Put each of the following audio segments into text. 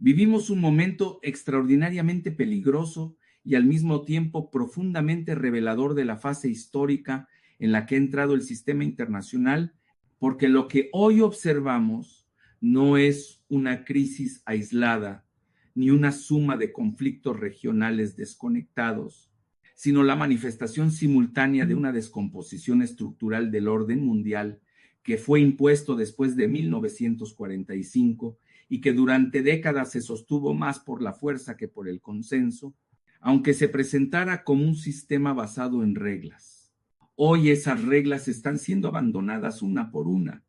Vivimos un momento extraordinariamente peligroso y al mismo tiempo profundamente revelador de la fase histórica en la que ha entrado el sistema internacional, porque lo que hoy observamos no es una crisis aislada ni una suma de conflictos regionales desconectados, sino la manifestación simultánea de una descomposición estructural del orden mundial que fue impuesto después de 1945 y que durante décadas se sostuvo más por la fuerza que por el consenso, aunque se presentara como un sistema basado en reglas. Hoy esas reglas están siendo abandonadas una por una,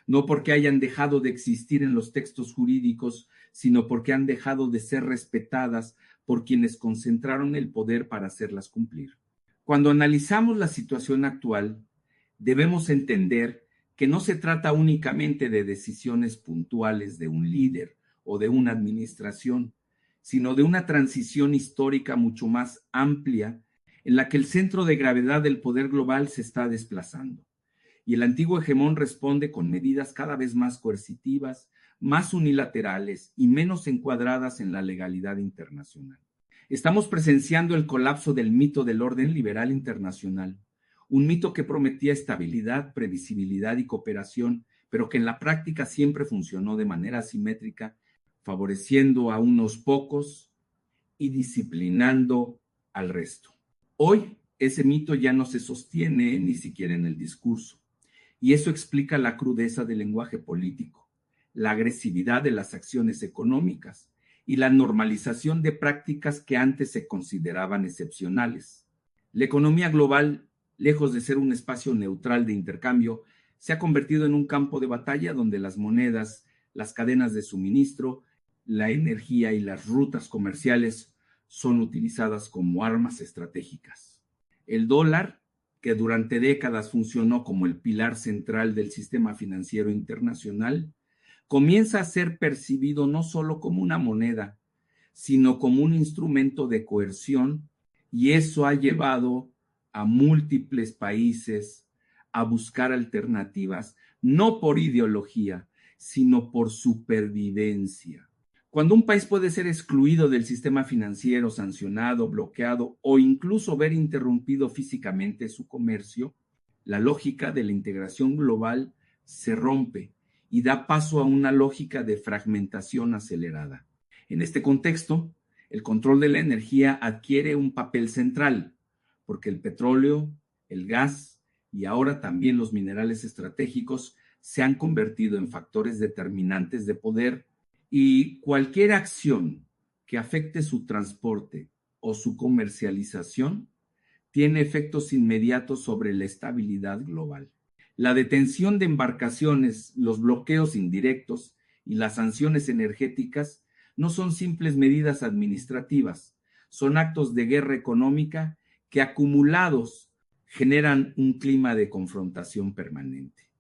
no porque hayan dejado de existir en los textos jurídicos, sino porque han dejado de ser respetadas por quienes concentraron el poder para hacerlas cumplir. Cuando analizamos la situación actual, debemos entender que no se trata únicamente de decisiones puntuales de un líder o de una administración, sino de una transición histórica mucho más amplia en la que el centro de gravedad del poder global se está desplazando. Y el antiguo hegemón responde con medidas cada vez más coercitivas, más unilaterales y menos encuadradas en la legalidad internacional. Estamos presenciando el colapso del mito del orden liberal internacional, un mito que prometía estabilidad, previsibilidad y cooperación, pero que en la práctica siempre funcionó de manera asimétrica, favoreciendo a unos pocos y disciplinando al resto. Hoy ese mito ya no se sostiene ni siquiera en el discurso, y eso explica la crudeza del lenguaje político, la agresividad de las acciones económicas y la normalización de prácticas que antes se consideraban excepcionales. La economía global, lejos de ser un espacio neutral de intercambio, se ha convertido en un campo de batalla donde las monedas, las cadenas de suministro, la energía y las rutas comerciales son utilizadas como armas estratégicas. El dólar, que durante décadas funcionó como el pilar central del sistema financiero internacional, comienza a ser percibido no solo como una moneda, sino como un instrumento de coerción, y eso ha llevado a múltiples países a buscar alternativas, no por ideología, sino por supervivencia. Cuando un país puede ser excluido del sistema financiero, sancionado, bloqueado o incluso ver interrumpido físicamente su comercio, la lógica de la integración global se rompe y da paso a una lógica de fragmentación acelerada. En este contexto, el control de la energía adquiere un papel central, porque el petróleo, el gas y ahora también los minerales estratégicos se han convertido en factores determinantes de poder, y cualquier acción que afecte su transporte o su comercialización tiene efectos inmediatos sobre la estabilidad global. La detención de embarcaciones, los bloqueos indirectos y las sanciones energéticas no son simples medidas administrativas, son actos de guerra económica que acumulados generan un clima de confrontación permanente.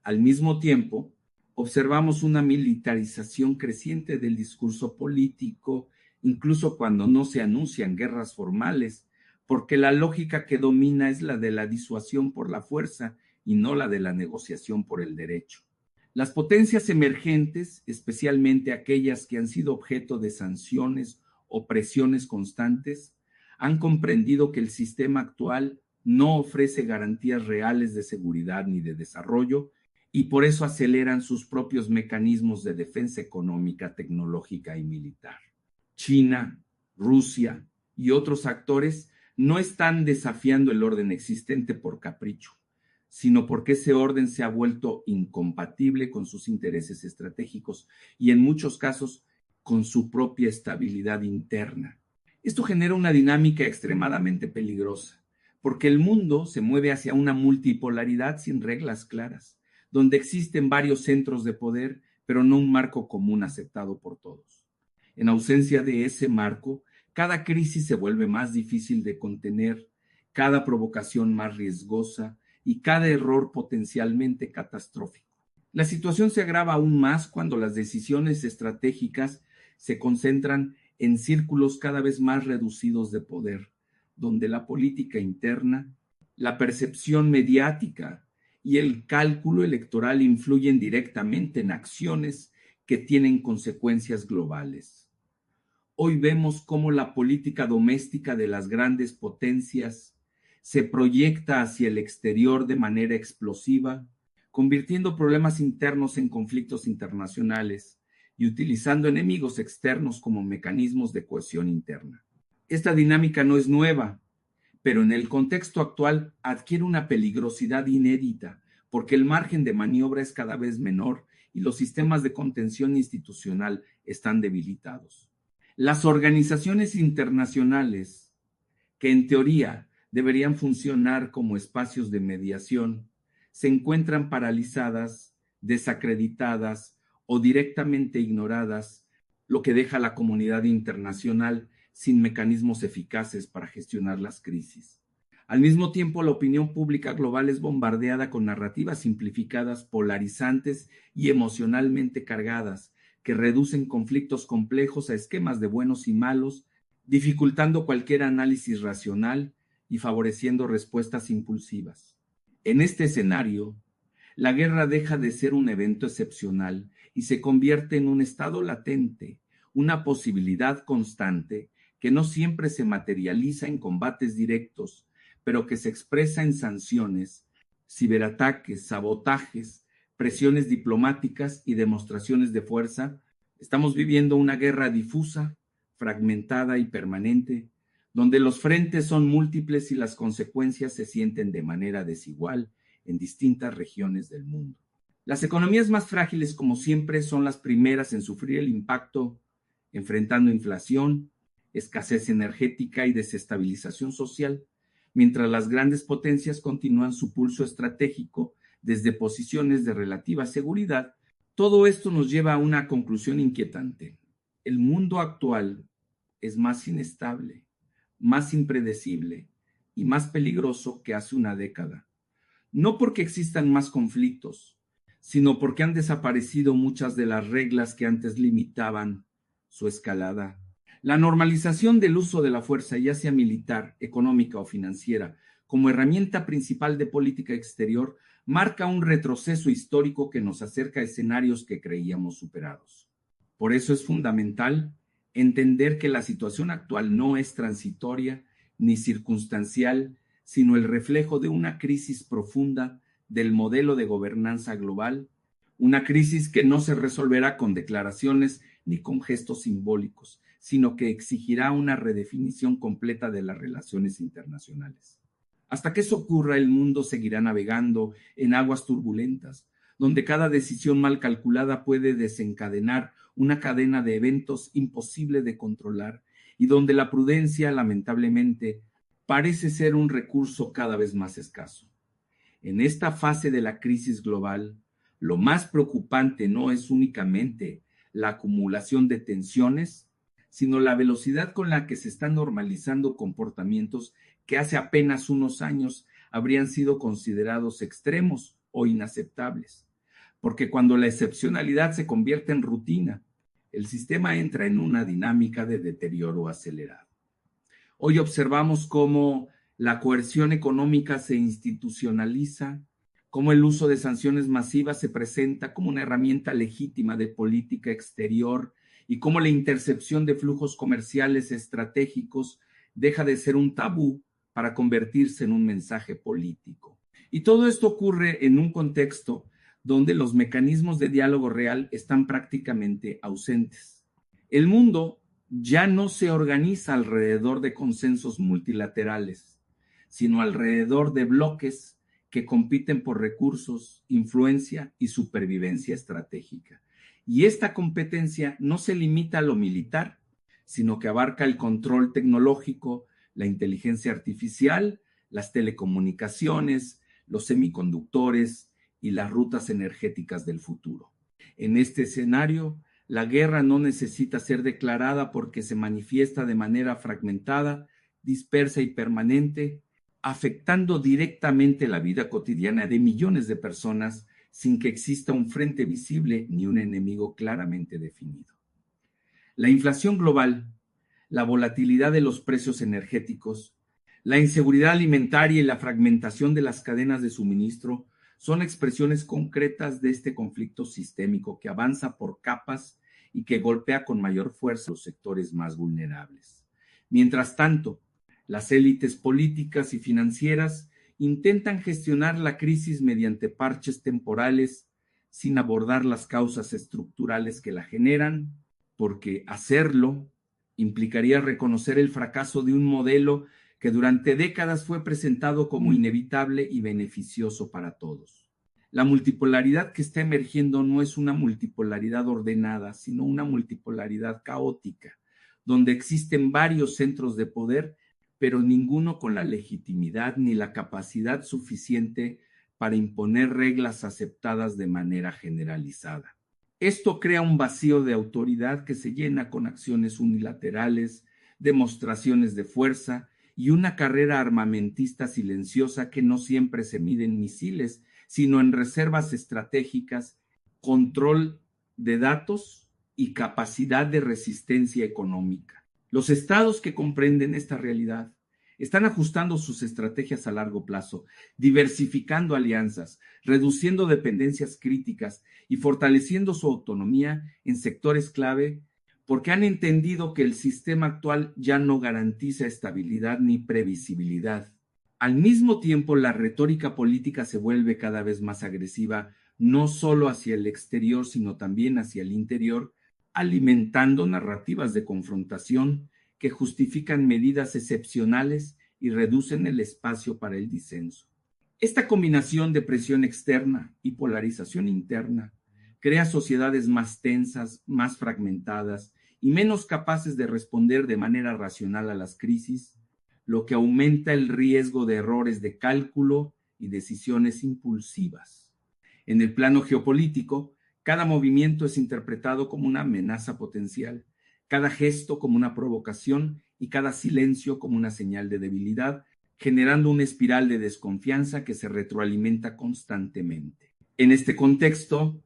Al mismo tiempo, observamos una militarización creciente del discurso político, incluso cuando no se anuncian guerras formales, porque la lógica que domina es la de la disuasión por la fuerza y no la de la negociación por el derecho. Las potencias emergentes, especialmente aquellas que han sido objeto de sanciones o presiones constantes, han comprendido que el sistema actual no ofrece garantías reales de seguridad ni de desarrollo, y por eso aceleran sus propios mecanismos de defensa económica, tecnológica y militar. China, Rusia y otros actores no están desafiando el orden existente por capricho, sino porque ese orden se ha vuelto incompatible con sus intereses estratégicos y en muchos casos con su propia estabilidad interna. Esto genera una dinámica extremadamente peligrosa, porque el mundo se mueve hacia una multipolaridad sin reglas claras, donde existen varios centros de poder, pero no un marco común aceptado por todos. En ausencia de ese marco, cada crisis se vuelve más difícil de contener, cada provocación más riesgosa y cada error potencialmente catastrófico. La situación se agrava aún más cuando las decisiones estratégicas se concentran en círculos cada vez más reducidos de poder, donde la política interna, la percepción mediática y el cálculo electoral influyen directamente en acciones que tienen consecuencias globales. Hoy vemos cómo la política doméstica de las grandes potencias se proyecta hacia el exterior de manera explosiva, convirtiendo problemas internos en conflictos internacionales y utilizando enemigos externos como mecanismos de cohesión interna. Esta dinámica no es nueva, pero en el contexto actual adquiere una peligrosidad inédita, porque el margen de maniobra es cada vez menor y los sistemas de contención institucional están debilitados. Las organizaciones internacionales, que en teoría deberían funcionar como espacios de mediación, se encuentran paralizadas, desacreditadas o directamente ignoradas, lo que deja a la comunidad internacional sin mecanismos eficaces para gestionar las crisis. Al mismo tiempo, la opinión pública global es bombardeada con narrativas simplificadas, polarizantes y emocionalmente cargadas, que reducen conflictos complejos a esquemas de buenos y malos, dificultando cualquier análisis racional y favoreciendo respuestas impulsivas. En este escenario, la guerra deja de ser un evento excepcional y se convierte en un estado latente, una posibilidad constante que no siempre se materializa en combates directos, pero que se expresa en sanciones, ciberataques, sabotajes, presiones diplomáticas y demostraciones de fuerza. Estamos viviendo una guerra difusa, fragmentada y permanente, donde los frentes son múltiples y las consecuencias se sienten de manera desigual en distintas regiones del mundo. Las economías más frágiles, como siempre, son las primeras en sufrir el impacto, enfrentando inflación, escasez energética y desestabilización social, mientras las grandes potencias continúan su pulso estratégico desde posiciones de relativa seguridad. Todo esto nos lleva a una conclusión inquietante. El mundo actual es más inestable, más impredecible y más peligroso que hace una década. No porque existan más conflictos, sino porque han desaparecido muchas de las reglas que antes limitaban su escalada. La normalización del uso de la fuerza, ya sea militar, económica o financiera, como herramienta principal de política exterior, marca un retroceso histórico que nos acerca a escenarios que creíamos superados. Por eso es fundamental entender que la situación actual no es transitoria ni circunstancial, sino el reflejo de una crisis profunda del modelo de gobernanza global, una crisis que no se resolverá con declaraciones ni con gestos simbólicos, sino que exigirá una redefinición completa de las relaciones internacionales. Hasta que eso ocurra, el mundo seguirá navegando en aguas turbulentas, donde cada decisión mal calculada puede desencadenar una cadena de eventos imposible de controlar y donde la prudencia, lamentablemente, parece ser un recurso cada vez más escaso. En esta fase de la crisis global, lo más preocupante no es únicamente la acumulación de tensiones, sino la velocidad con la que se están normalizando comportamientos que hace apenas unos años habrían sido considerados extremos o inaceptables. Porque cuando la excepcionalidad se convierte en rutina, el sistema entra en una dinámica de deterioro acelerado. Hoy observamos cómo la coerción económica se institucionaliza, cómo el uso de sanciones masivas se presenta como una herramienta legítima de política exterior y cómo la intercepción de flujos comerciales estratégicos deja de ser un tabú para convertirse en un mensaje político. Y todo esto ocurre en un contexto donde los mecanismos de diálogo real están prácticamente ausentes. El mundo ya no se organiza alrededor de consensos multilaterales, sino alrededor de bloques que compiten por recursos, influencia y supervivencia estratégica. Y esta competencia no se limita a lo militar, sino que abarca el control tecnológico, la inteligencia artificial, las telecomunicaciones, los semiconductores y las rutas energéticas del futuro. En este escenario, la guerra no necesita ser declarada porque se manifiesta de manera fragmentada, dispersa y permanente, afectando directamente la vida cotidiana de millones de personas sin que exista un frente visible ni un enemigo claramente definido. La inflación global, la volatilidad de los precios energéticos, la inseguridad alimentaria y la fragmentación de las cadenas de suministro son expresiones concretas de este conflicto sistémico que avanza por capas y que golpea con mayor fuerza a los sectores más vulnerables. Mientras tanto, las élites políticas y financieras intentan gestionar la crisis mediante parches temporales sin abordar las causas estructurales que la generan, porque hacerlo implicaría reconocer el fracaso de un modelo que durante décadas fue presentado como inevitable y beneficioso para todos. La multipolaridad que está emergiendo no es una multipolaridad ordenada, sino una multipolaridad caótica, donde existen varios centros de poder, pero ninguno con la legitimidad ni la capacidad suficiente para imponer reglas aceptadas de manera generalizada. Esto crea un vacío de autoridad que se llena con acciones unilaterales, demostraciones de fuerza y una carrera armamentista silenciosa que no siempre se mide en misiles, sino en reservas estratégicas, control de datos y capacidad de resistencia económica. Los estados que comprenden esta realidad están ajustando sus estrategias a largo plazo, diversificando alianzas, reduciendo dependencias críticas y fortaleciendo su autonomía en sectores clave, porque han entendido que el sistema actual ya no garantiza estabilidad ni previsibilidad. Al mismo tiempo, la retórica política se vuelve cada vez más agresiva, no solo hacia el exterior, sino también hacia el interior, alimentando narrativas de confrontación que justifican medidas excepcionales y reducen el espacio para el disenso. Esta combinación de presión externa y polarización interna crea sociedades más tensas, más fragmentadas y menos capaces de responder de manera racional a las crisis, lo que aumenta el riesgo de errores de cálculo y decisiones impulsivas. En el plano geopolítico, cada movimiento es interpretado como una amenaza potencial, cada gesto como una provocación y cada silencio como una señal de debilidad, generando una espiral de desconfianza que se retroalimenta constantemente. En este contexto,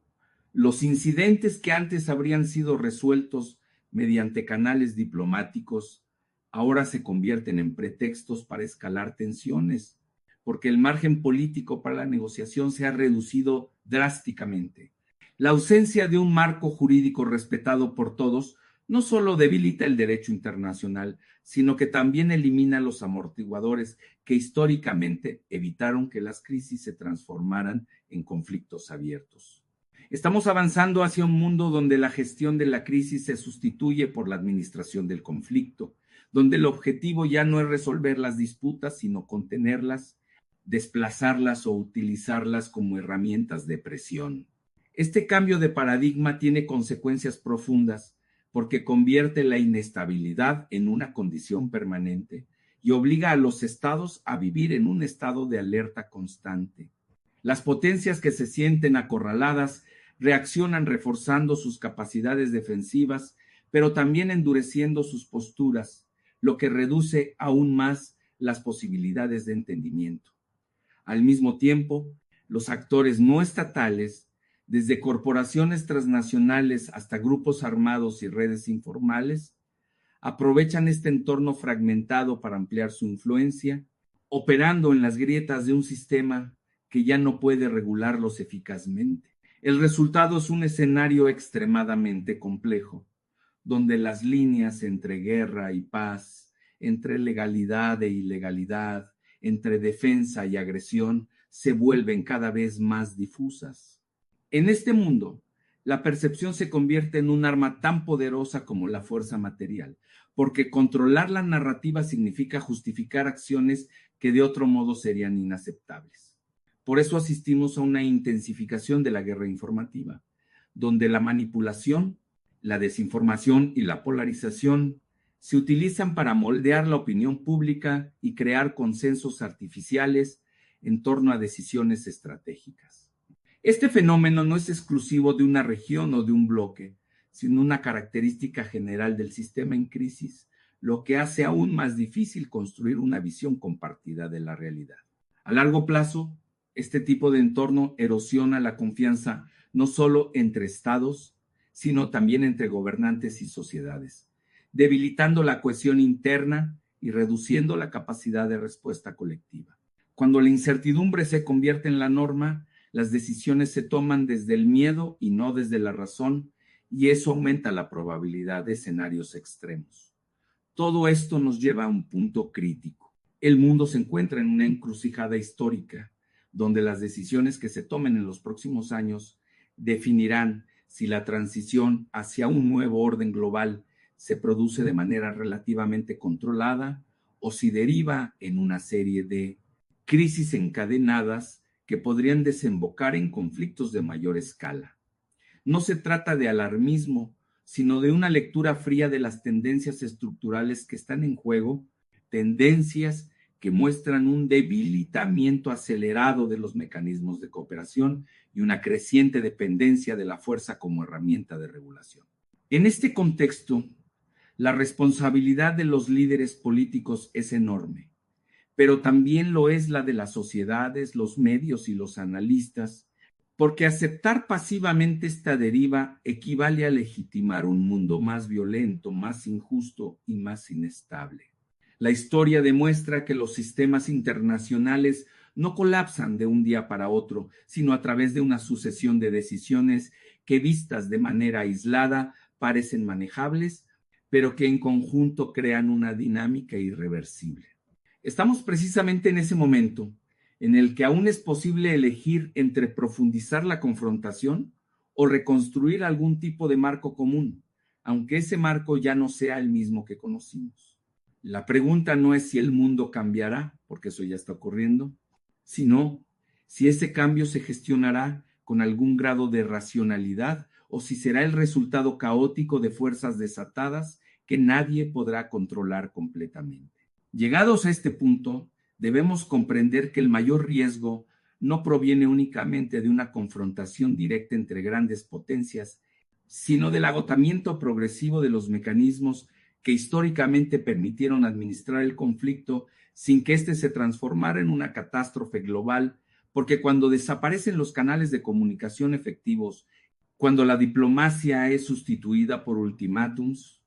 los incidentes que antes habrían sido resueltos mediante canales diplomáticos ahora se convierten en pretextos para escalar tensiones, porque el margen político para la negociación se ha reducido drásticamente. La ausencia de un marco jurídico respetado por todos no solo debilita el derecho internacional, sino que también elimina los amortiguadores que históricamente evitaron que las crisis se transformaran en conflictos abiertos. Estamos avanzando hacia un mundo donde la gestión de la crisis se sustituye por la administración del conflicto, donde el objetivo ya no es resolver las disputas, sino contenerlas, desplazarlas o utilizarlas como herramientas de presión. Este cambio de paradigma tiene consecuencias profundas porque convierte la inestabilidad en una condición permanente y obliga a los estados a vivir en un estado de alerta constante. Las potencias que se sienten acorraladas reaccionan reforzando sus capacidades defensivas, pero también endureciendo sus posturas, lo que reduce aún más las posibilidades de entendimiento. Al mismo tiempo, los actores no estatales, desde corporaciones transnacionales hasta grupos armados y redes informales, aprovechan este entorno fragmentado para ampliar su influencia, operando en las grietas de un sistema que ya no puede regularlos eficazmente. El resultado es un escenario extremadamente complejo, donde las líneas entre guerra y paz, entre legalidad e ilegalidad, entre defensa y agresión, se vuelven cada vez más difusas. En este mundo, la percepción se convierte en un arma tan poderosa como la fuerza material, porque controlar la narrativa significa justificar acciones que de otro modo serían inaceptables. Por eso asistimos a una intensificación de la guerra informativa, donde la manipulación, la desinformación y la polarización se utilizan para moldear la opinión pública y crear consensos artificiales en torno a decisiones estratégicas. Este fenómeno no es exclusivo de una región o de un bloque, sino una característica general del sistema en crisis, lo que hace aún más difícil construir una visión compartida de la realidad. A largo plazo, este tipo de entorno erosiona la confianza no solo entre estados, sino también entre gobernantes y sociedades, debilitando la cohesión interna y reduciendo la capacidad de respuesta colectiva. Cuando la incertidumbre se convierte en la norma, las decisiones se toman desde el miedo y no desde la razón, y eso aumenta la probabilidad de escenarios extremos. Todo esto nos lleva a un punto crítico. El mundo se encuentra en una encrucijada histórica, donde las decisiones que se tomen en los próximos años definirán si la transición hacia un nuevo orden global se produce de manera relativamente controlada o si deriva en una serie de crisis encadenadas que podrían desembocar en conflictos de mayor escala. No se trata de alarmismo, sino de una lectura fría de las tendencias estructurales que están en juego, tendencias que muestran un debilitamiento acelerado de los mecanismos de cooperación y una creciente dependencia de la fuerza como herramienta de regulación. En este contexto, la responsabilidad de los líderes políticos es enorme, pero también lo es la de las sociedades, los medios y los analistas, porque aceptar pasivamente esta deriva equivale a legitimar un mundo más violento, más injusto y más inestable. La historia demuestra que los sistemas internacionales no colapsan de un día para otro, sino a través de una sucesión de decisiones que vistas de manera aislada parecen manejables, pero que en conjunto crean una dinámica irreversible. Estamos precisamente en ese momento en el que aún es posible elegir entre profundizar la confrontación o reconstruir algún tipo de marco común, aunque ese marco ya no sea el mismo que conocimos. La pregunta no es si el mundo cambiará, porque eso ya está ocurriendo, sino si ese cambio se gestionará con algún grado de racionalidad o si será el resultado caótico de fuerzas desatadas que nadie podrá controlar completamente. Llegados a este punto, debemos comprender que el mayor riesgo no proviene únicamente de una confrontación directa entre grandes potencias, sino del agotamiento progresivo de los mecanismos que históricamente permitieron administrar el conflicto sin que éste se transformara en una catástrofe global, porque cuando desaparecen los canales de comunicación efectivos, cuando la diplomacia es sustituida por ultimátums,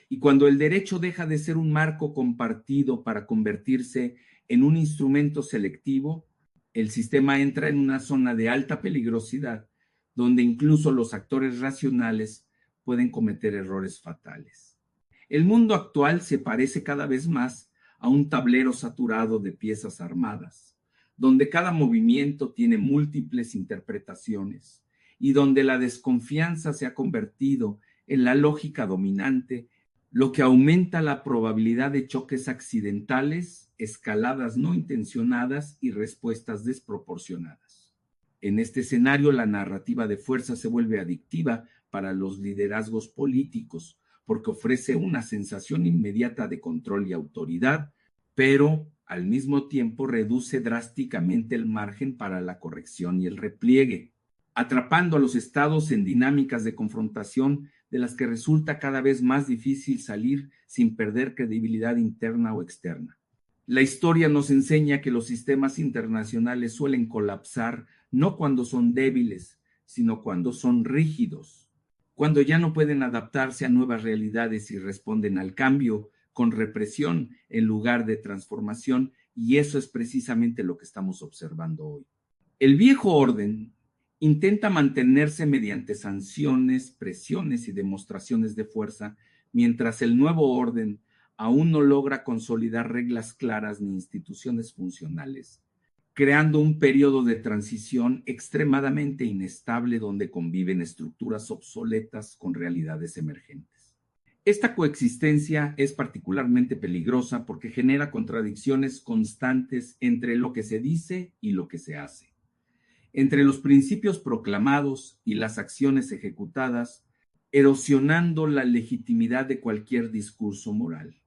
y cuando el derecho deja de ser un marco compartido para convertirse en un instrumento selectivo, el sistema entra en una zona de alta peligrosidad, donde incluso los actores racionales pueden cometer errores fatales. El mundo actual se parece cada vez más a un tablero saturado de piezas armadas, donde cada movimiento tiene múltiples interpretaciones y donde la desconfianza se ha convertido en la lógica dominante, lo que aumenta la probabilidad de choques accidentales, escaladas no intencionadas y respuestas desproporcionadas. En este escenario, la narrativa de fuerza se vuelve adictiva para los liderazgos políticos, porque ofrece una sensación inmediata de control y autoridad, pero al mismo tiempo reduce drásticamente el margen para la corrección y el repliegue, atrapando a los estados en dinámicas de confrontación de las que resulta cada vez más difícil salir sin perder credibilidad interna o externa. La historia nos enseña que los sistemas internacionales suelen colapsar no cuando son débiles, sino cuando son rígidos, cuando ya no pueden adaptarse a nuevas realidades y responden al cambio con represión en lugar de transformación, y eso es precisamente lo que estamos observando hoy. El viejo orden intenta mantenerse mediante sanciones, presiones y demostraciones de fuerza, mientras el nuevo orden aún no logra consolidar reglas claras ni instituciones funcionales, creando un periodo de transición extremadamente inestable donde conviven estructuras obsoletas con realidades emergentes. Esta coexistencia es particularmente peligrosa porque genera contradicciones constantes entre lo que se dice y lo que se hace, entre los principios proclamados y las acciones ejecutadas, erosionando la legitimidad de cualquier discurso moral.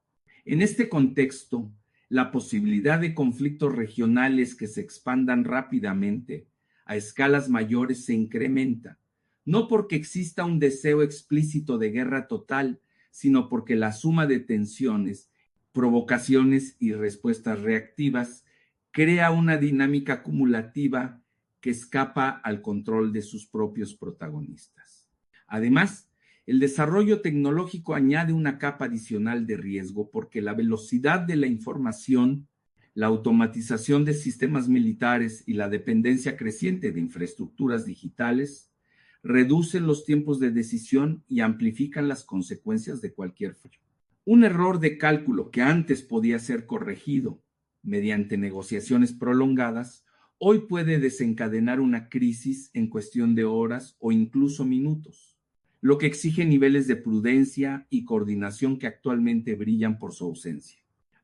En este contexto, la posibilidad de conflictos regionales que se expandan rápidamente a escalas mayores se incrementa, no porque exista un deseo explícito de guerra total, sino porque la suma de tensiones, provocaciones y respuestas reactivas crea una dinámica acumulativa que escapa al control de sus propios protagonistas. Además, el desarrollo tecnológico añade una capa adicional de riesgo porque la velocidad de la información, La automatización de sistemas militares y la dependencia creciente de infraestructuras digitales reducen los tiempos de decisión y amplifican las consecuencias de cualquier fallo. Un error de cálculo que antes podía ser corregido mediante negociaciones prolongadas, hoy puede desencadenar una crisis en cuestión de horas o incluso minutos, lo que exige niveles de prudencia y coordinación que actualmente brillan por su ausencia.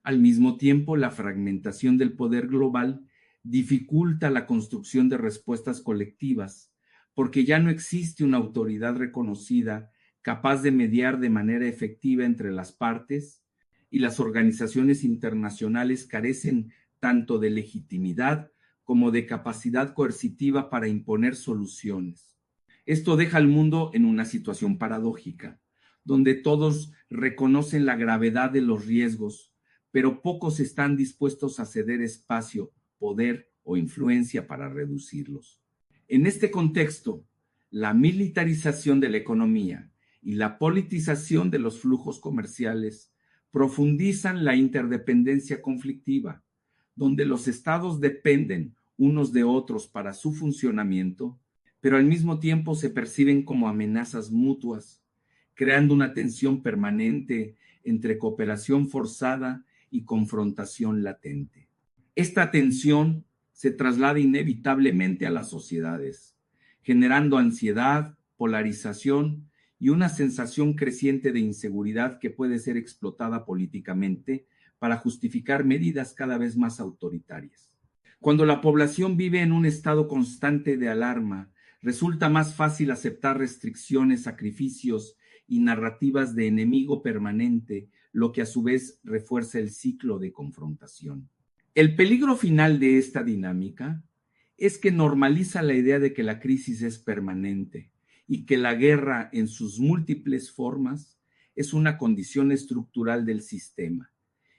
Al mismo tiempo, la fragmentación del poder global dificulta la construcción de respuestas colectivas, porque ya no existe una autoridad reconocida capaz de mediar de manera efectiva entre las partes, y las organizaciones internacionales carecen tanto de legitimidad como de capacidad coercitiva para imponer soluciones. Esto deja al mundo en una situación paradójica, donde todos reconocen la gravedad de los riesgos, pero pocos están dispuestos a ceder espacio, poder o influencia para reducirlos. En este contexto, la militarización de la economía y la politización de los flujos comerciales profundizan la interdependencia conflictiva, donde los estados dependen unos de otros para su funcionamiento, pero al mismo tiempo se perciben como amenazas mutuas, creando una tensión permanente entre cooperación forzada y confrontación latente. Esta tensión se traslada inevitablemente a las sociedades, generando ansiedad, polarización y una sensación creciente de inseguridad que puede ser explotada políticamente para justificar medidas cada vez más autoritarias. Cuando la población vive en un estado constante de alarma, resulta más fácil aceptar restricciones, sacrificios y narrativas de enemigo permanente, lo que a su vez refuerza el ciclo de confrontación. El peligro final de esta dinámica es que normaliza la idea de que la crisis es permanente y que la guerra en sus múltiples formas es una condición estructural del sistema.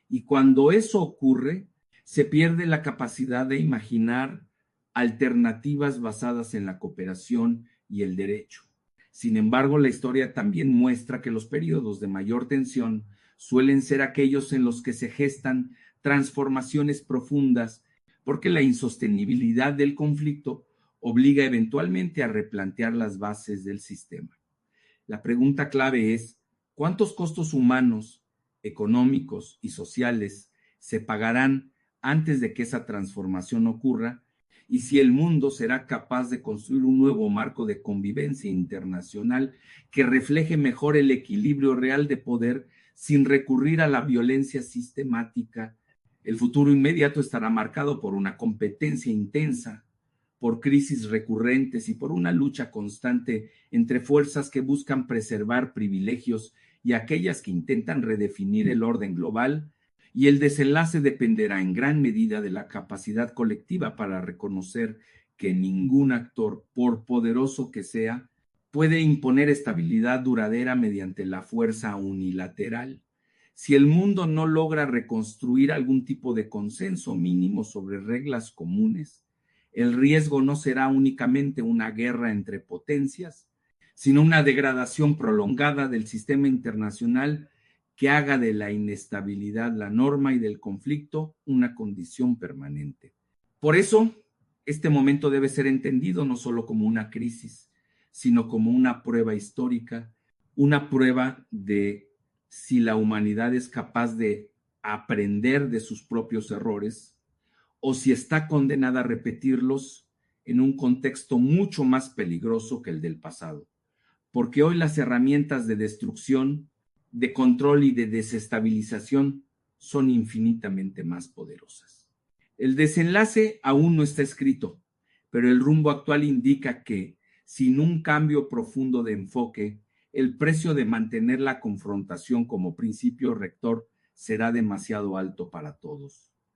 Y cuando eso ocurre, se pierde la capacidad de imaginar alternativas basadas en la cooperación y el derecho. Sin embargo, la historia también muestra que los periodos de mayor tensión suelen ser aquellos en los que se gestan transformaciones profundas, porque la insostenibilidad del conflicto obliga eventualmente a replantear las bases del sistema. La pregunta clave es: ¿cuántos costos humanos, económicos y sociales se pagarán antes de que esa transformación ocurra? Y si el mundo será capaz de construir un nuevo marco de convivencia internacional que refleje mejor el equilibrio real de poder sin recurrir a la violencia sistemática. El futuro inmediato estará marcado por una competencia intensa, por crisis recurrentes y por una lucha constante entre fuerzas que buscan preservar privilegios y aquellas que intentan redefinir el orden global, y el desenlace dependerá en gran medida de la capacidad colectiva para reconocer que ningún actor, por poderoso que sea, puede imponer estabilidad duradera mediante la fuerza unilateral. Si el mundo no logra reconstruir algún tipo de consenso mínimo sobre reglas comunes, el riesgo no será únicamente una guerra entre potencias, sino una degradación prolongada del sistema internacional que haga de la inestabilidad la norma y del conflicto una condición permanente. Por eso, este momento debe ser entendido no solo como una crisis, sino como una prueba histórica, una prueba de si la humanidad es capaz de aprender de sus propios errores o si está condenada a repetirlos en un contexto mucho más peligroso que el del pasado. Porque hoy las herramientas de destrucción, de control y de desestabilización son infinitamente más poderosas. El desenlace aún no está escrito, pero el rumbo actual indica que, sin un cambio profundo de enfoque, el precio de mantener la confrontación como principio rector será demasiado alto para todos.